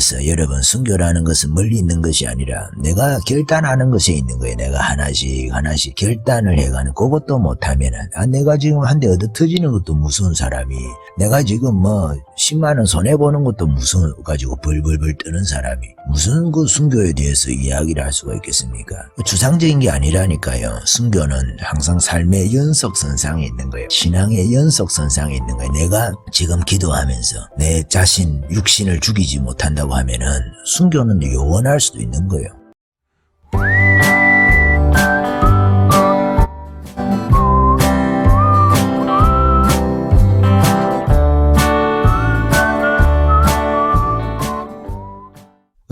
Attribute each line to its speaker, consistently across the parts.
Speaker 1: 그래서 여러분, 순교라는 것은 멀리 있는 것이 아니라 내가 결단하는 것에 있는 거예요. 내가 하나씩 결단을 해가는, 그것도 못하면은, 내가 지금 한 대 얻어 터지는 것도 무서운 사람이, 내가 지금 뭐 10만원 손해보는 것도 무서워가지고 벌벌벌 뜨는 사람이 무슨 그 순교에 대해서 이야기를 할 수가 있겠습니까? 추상적인 게 아니라니까요. 순교는 항상 삶의 연속선상에 있는 거예요. 신앙의 연속선상에 있는 거예요. 내가 지금 기도하면서 내 자신, 육신을 죽이지 못한다고 하면은 순교는 요원할 수도 있는 거예요.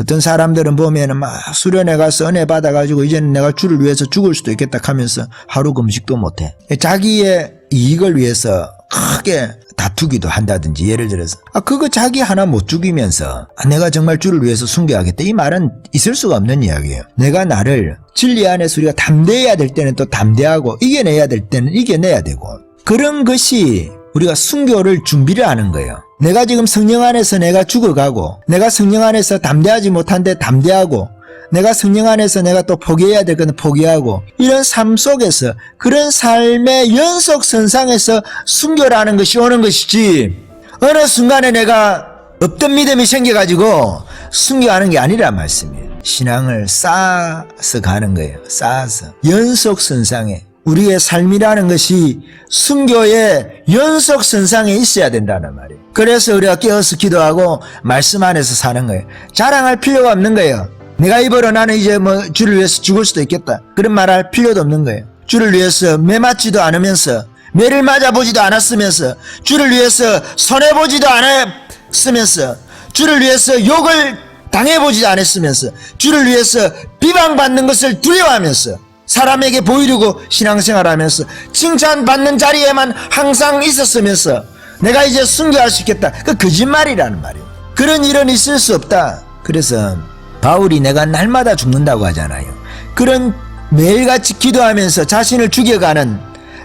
Speaker 1: 어떤 사람들은 보면은 막 수련회 가서 은혜 받아가지고 이제는 내가 주를 위해서 죽을 수도 있겠다 하면서 하루 금식도 못해. 자기의 이익을 위해서 크게 다투기도 한다든지, 예를 들어서 그거 자기 하나 못 죽이면서 내가 정말 주를 위해서 순교하겠다, 이 말은 있을 수가 없는 이야기예요. 내가 나를 진리 안에서 우리가 담대해야 될 때는 또 담대하고 이겨내야 될 때는 이겨내야 되고, 그런 것이 우리가 순교를 준비를 하는 거예요. 내가 지금 성령 안에서 내가 죽어가고, 내가 성령 안에서 담대하지 못한데 담대하고, 내가 성령 안에서 내가 또 포기해야 될 건 포기하고, 이런 삶 속에서, 그런 삶의 연속선상에서 순교라는 것이 오는 것이지, 어느 순간에 내가 없던 믿음이 생겨가지고 순교하는 게 아니란 말씀이에요. 신앙을 쌓아서 가는 거예요. 쌓아서 연속선상에, 우리의 삶이라는 것이 순교의 연속선상에 있어야 된다는 말이에요. 그래서 우리가 깨어서 기도하고 말씀 안에서 사는 거예요. 자랑할 필요가 없는 거예요. 내가 입으로 나는 이제 뭐 주를 위해서 죽을 수도 있겠다, 그런 말 할 필요도 없는 거예요. 주를 위해서 매 맞지도 않으면서, 매를 맞아보지도 않았으면서, 주를 위해서 손해보지도 않았으면서, 주를 위해서 욕을 당해보지도 않았으면서, 주를 위해서 비방받는 것을 두려워하면서, 사람에게 보이려고 신앙생활하면서 칭찬받는 자리에만 항상 있었으면서 내가 이제 순교할 수 있겠다, 그 거짓말이라는 말이에요. 그런 일은 있을 수 없다. 그래서 바울이 내가 날마다 죽는다고 하잖아요. 그런 매일같이 기도하면서 자신을 죽여가는,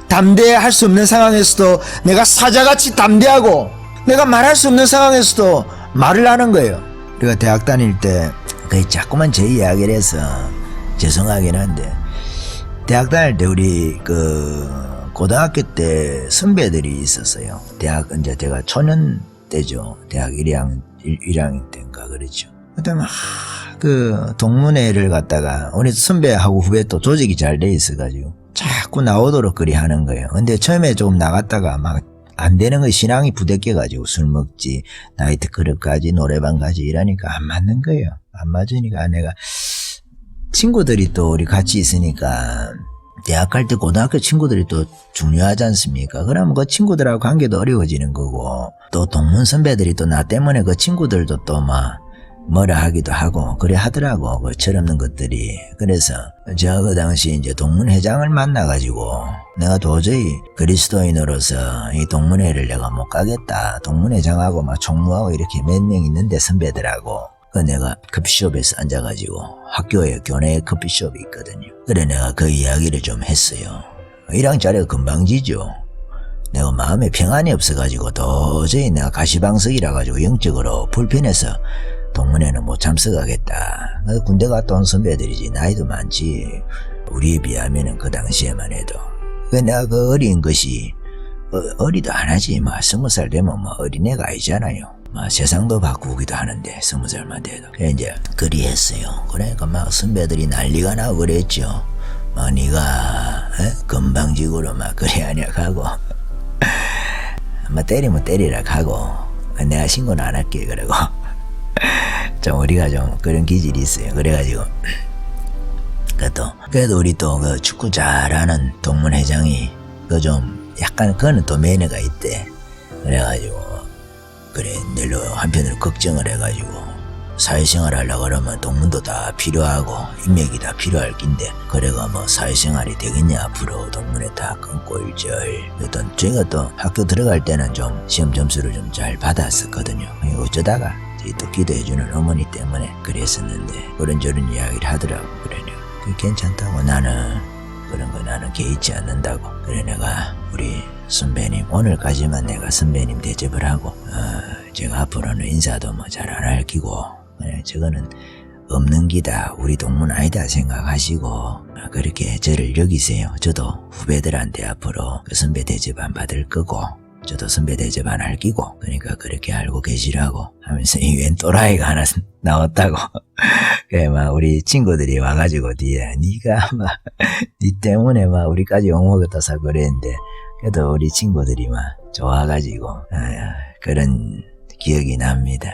Speaker 1: 담대할 수 없는 상황에서도 내가 사자같이 담대하고, 내가 말할 수 없는 상황에서도 말을 하는 거예요. 우리가 대학 다닐 때 거의 자꾸만 제 이야기를 해서 죄송하긴 한데, 대학 다닐 때 우리 고등학교 때 선배들이 있었어요. 대학, 이제 제가 초년 때죠. 대학 1학년 때인가 그랬죠. 그다음에 동문회를 갔다가 우리 선배하고 후배 또 조직이 잘 돼 있어가지고 자꾸 나오도록 그리 하는 거예요. 근데 처음에 조금 나갔다가 막 안 되는 거, 신앙이 부대껴가지고 술 먹지, 나이트 클럽 가지, 노래방 가지 이러니까 안 맞는 거예요. 안 맞으니까 내가, 친구들이 또 우리 같이 있으니까, 대학 갈 때 고등학교 친구들이 또 중요하지 않습니까? 그러면 그 친구들하고 관계도 어려워지는 거고, 또 동문 선배들이 또 나 때문에 그 친구들도 또 막 뭐라 하기도 하고 그래 하더라고, 그 철없는 것들이. 그래서 제가 그 당시 이제 동문회장을 만나가지고 내가 도저히 그리스도인으로서 이 동문회를 내가 못 가겠다, 동문회장하고 막 총무하고 이렇게 몇 명 있는데 선배들하고, 내가 커피숍에서 앉아가지고, 학교에 교내 커피숍이 있거든요. 그래 내가 그 이야기를 좀 했어요. 1학년짜리가 금방 지죠. 내가 마음에 평안이 없어가지고 도저히 내가 가시방석이라 가지고 영적으로 불편해서 동문회는 못 참석하겠다. 군대 갔다 온 선배들이지, 나이도 많지, 우리에 비하면은 그 당시에만 해도. 내가 그 어린 것이, 어리도 안 하지, 20살 되면 어린애가 아니잖아요. 세상도 바꾸기도 하는데 20살만 돼도. 그래 이제 그리 했어요. 그러니까 선배들이 난리가 나고 그랬죠. 네가 건방지고로 그래 하냐 하고 때리면 때리라 하고, 내가 신고는 안 할게 그러고 좀 우리가 좀 그런 기질이 있어요. 그래가지고 그래도 우리 또 그 축구 잘하는 동문회장이 좀 약간 그거는 또 매너가 있대. 그래가지고 그래 낼로 한편으로 걱정을 해가지고, 사회생활 하려고 그러면 동문도 다 필요하고 인맥이 다 필요할 낀데, 그래가 사회생활이 되겠냐, 앞으로 동문회 다 끊고 일절. 어떤 제가 또 학교 들어갈 때는 좀 시험 점수를 좀 잘 받았었거든요. 어쩌다가 또 기도해주는 어머니 때문에 그랬었는데, 그런저런 이야기를 하더라고. 그래 내가 괜찮다고, 나는 그런 거 나는 개의치 않는다고. 그래 내가 우리 선배님, 오늘까지만 내가 선배님 대접을 하고, 제가 앞으로는 인사도 잘 안 할기고,
Speaker 2: 저거는 없는 기다, 우리 동문 아니다 생각하시고 그렇게 저를 여기세요. 저도 후배들한테 앞으로 그 선배 대접 안 받을 거고 저도 선배 대접 안 할 끼고, 그러니까 그렇게 알고 계시라고 하면서 이 웬 또라이가 하나 나왔다고. 그래 막 우리 친구들이 와가지고 뒤에 니가 막 니 때문에 막 우리까지 욕먹었다서 그랬는데, 그래도 우리 친구들이 막 좋아가지고 그런 기억이 납니다.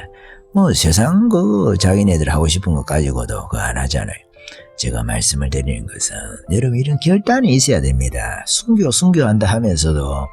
Speaker 2: 뭐 세상 자기네들 하고 싶은 거 가지고도 그거 안 하잖아요. 제가 말씀을 드리는 것은 여러분 이런 결단이 있어야 됩니다. 순교한다 하면서도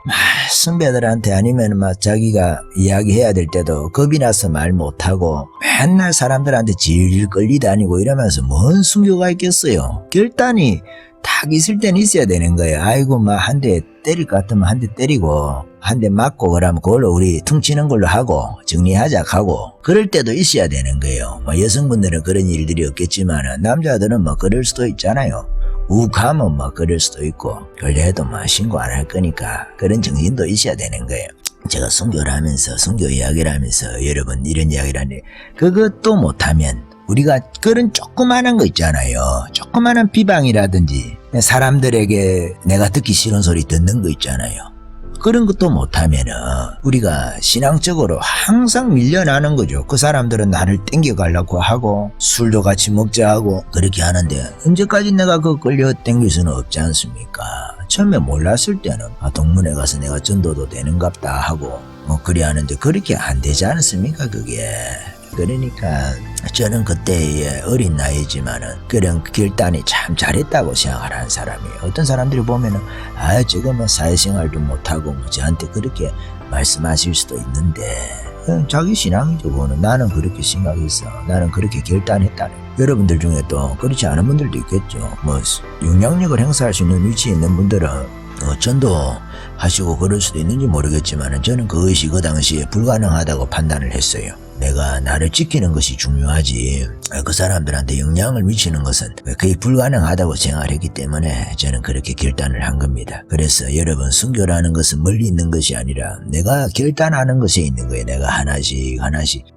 Speaker 2: 선배들한테 아니면 막 자기가 이야기해야 될 때도 겁이 나서 말 못하고 맨날 사람들한테 질질 끌리다니고 이러면서 뭔 순교가 있겠어요. 결단이 딱 있을 때는 있어야 되는 거예요. 아이고 막 한 대 때릴 것 같으면 한 대 때리고 한 대 맞고 그러면 그걸로 우리 퉁치는 걸로 하고 정리하자 하고 그럴 때도 있어야 되는 거예요. 뭐 여성분들은 그런 일들이 없겠지만 남자들은 뭐 그럴 수도 있잖아요. 욱하면 뭐 그럴 수도 있고 그래도 뭐 신고 안 할 거니까 그런 정신도 있어야 되는 거예요. 제가 순교를 하면서 순교 이야기를 하면서 여러분 이런 이야기를 하는데 그것도 못하면 우리가 그런 조그마한 거 있잖아요. 조그마한 비방이라든지 사람들에게 내가 듣기 싫은 소리 듣는 거 있잖아요. 그런 것도 못하면은 우리가 신앙적으로 항상 밀려나는 거죠. 그 사람들은 나를 땡겨가려고 하고 술도 같이 먹자 하고 그렇게 하는데 언제까지 내가 그거 끌려 땡길 수는 없지 않습니까? 처음에 몰랐을 때는 동문회 가서 내가 전도도 되는갑다 하고 뭐 그래 하는데 그렇게 안 되지 않습니까 그게. 그러니까 저는 그때의 어린 나이지만은 그런 결단이 참 잘했다고 생각을 한 사람이에요. 어떤 사람들이 보면은 저거 뭐 사회생활도 못하고 뭐 저한테 그렇게 말씀하실 수도 있는데 자기 신앙이죠. 그거는. 나는 그렇게 생각했어. 나는 그렇게 결단했다는. 여러분들 중에 또 그렇지 않은 분들도 있겠죠. 뭐 영향력을 행사할 수 있는 위치에 있는 분들은 전도하시고 그럴 수도 있는지 모르겠지만 저는 그것이 그 당시에 불가능하다고 판단을 했어요. 내가 나를 지키는 것이 중요하지 그 사람들한테 영향을 미치는 것은 거의 불가능하다고 생각을 했기 때문에 저는 그렇게 결단을 한 겁니다. 그래서 여러분 순교라는 것은 멀리 있는 것이 아니라 내가 결단하는 것에 있는 거예요. 내가 하나씩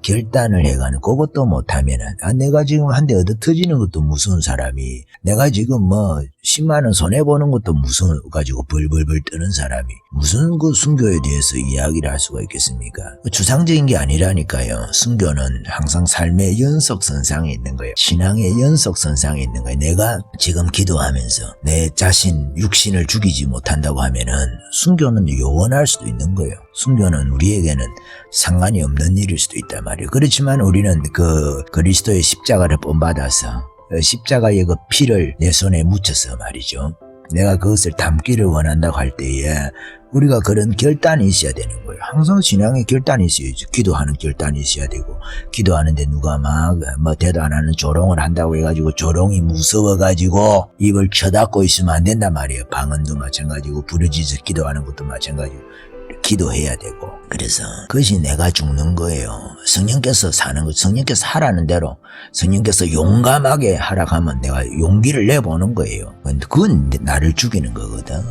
Speaker 2: 결단을 해가는 그것도 못하면은 내가 지금 한 대 얻어 터지는 것도 무서운 사람이 내가 지금 뭐 10만 원 손해보는 것도 무서워가지고 벌벌벌 뜨는 사람이 무슨 그 순교에 대해서 이야기를 할 수가 있겠습니까? 추상적인 게 아니라니까요. 순교는 항상 삶의 연속선상에 있는 거예요. 신앙의 연속선상에 있는 거예요. 내가 지금 기도하면서 내 자신, 육신을 죽이지 못한다고 하면은 순교는 요원할 수도 있는 거예요. 순교는 우리에게는 상관이 없는 일일 수도 있단 말이에요. 그렇지만 우리는 그 그리스도의 십자가를 본받아서 십자가의 그 피를 내 손에 묻혀서 말이죠. 내가 그것을 담기를 원한다고 할 때에 우리가 그런 결단이 있어야 되는 거예요. 항상 신앙에 결단이 있어야죠. 기도하는 결단이 있어야 되고 기도하는데 누가 막 대도 안 하는 조롱을 한다고 해가지고 조롱이 무서워가지고 입을 쳐닫고 있으면 안 된단 말이에요. 방언도 마찬가지고 부르짖어 기도하는 것도 마찬가지고 기도해야 되고 그래서 그것이 내가 죽는 거예요. 성령께서 사는 것, 성령께서 하라는 대로 성령께서 용감하게 하라 하면 내가 용기를 내보는 거예요. 그건 나를 죽이는 거거든.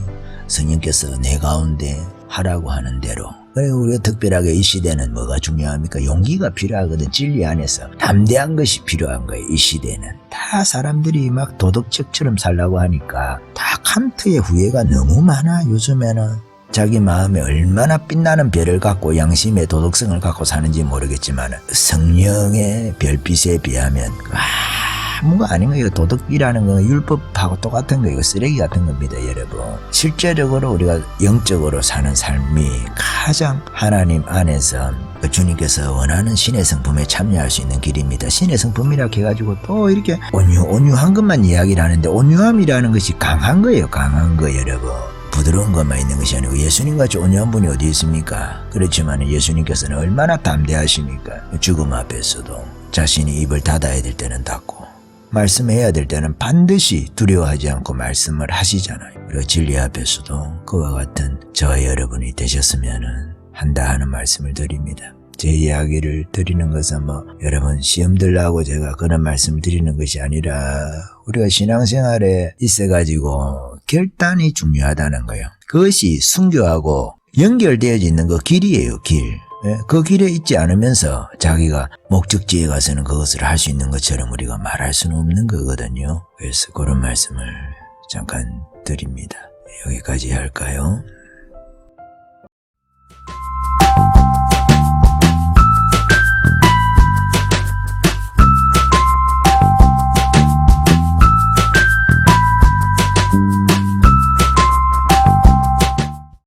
Speaker 2: 성령께서 내 가운데 하라고 하는 대로. 그래 우리가 특별하게 이 시대는 뭐가 중요합니까? 용기가 필요하거든. 진리 안에서 담대한 것이 필요한 거예요. 이 시대는 다 사람들이 막 도덕책처럼 살라고 하니까 다 칸트의 후회가 너무 많아. 요즘에는 자기 마음에 얼마나 빛나는 별을 갖고 양심의 도덕성을 갖고 사는지 모르겠지만 성령의 별빛에 비하면 아무가 아닌 거예요. 도덕이라는 건 율법하고 똑같은 거예요. 쓰레기 같은 겁니다, 여러분. 실제적으로 우리가 영적으로 사는 삶이 가장 하나님 안에서 주님께서 원하는 신의 성품에 참여할 수 있는 길입니다. 신의 성품이라 해가지고 또 이렇게 온유한 것만 이야기를 하는데 온유함이라는 것이 강한 거예요. 강한 거 여러분. 부드러운 것만 있는 것이 아니고 예수님같이 온유한 분이 어디 있습니까? 그렇지만 예수님께서는 얼마나 담대하십니까? 죽음 앞에서도 자신이 입을 닫아야 될 때는 닫고 말씀해야 될 때는 반드시 두려워하지 않고 말씀을 하시잖아요. 그리고 진리 앞에서도 그와 같은 저와 여러분이 되셨으면 한다 하는 말씀을 드립니다. 제 이야기를 드리는 것은 여러분 시험 들라고 제가 그런 말씀을 드리는 것이 아니라 우리가 신앙생활에 있어가지고 결단이 중요하다는 거예요. 그것이 순교하고 연결되어 있는 그 길이에요. 길. 예, 그 길에 있지 않으면서 자기가 목적지에 가서는 그것을 할 수 있는 것처럼 우리가 말할 수는 없는 거거든요. 그래서 그런 말씀을 잠깐 드립니다. 여기까지 할까요?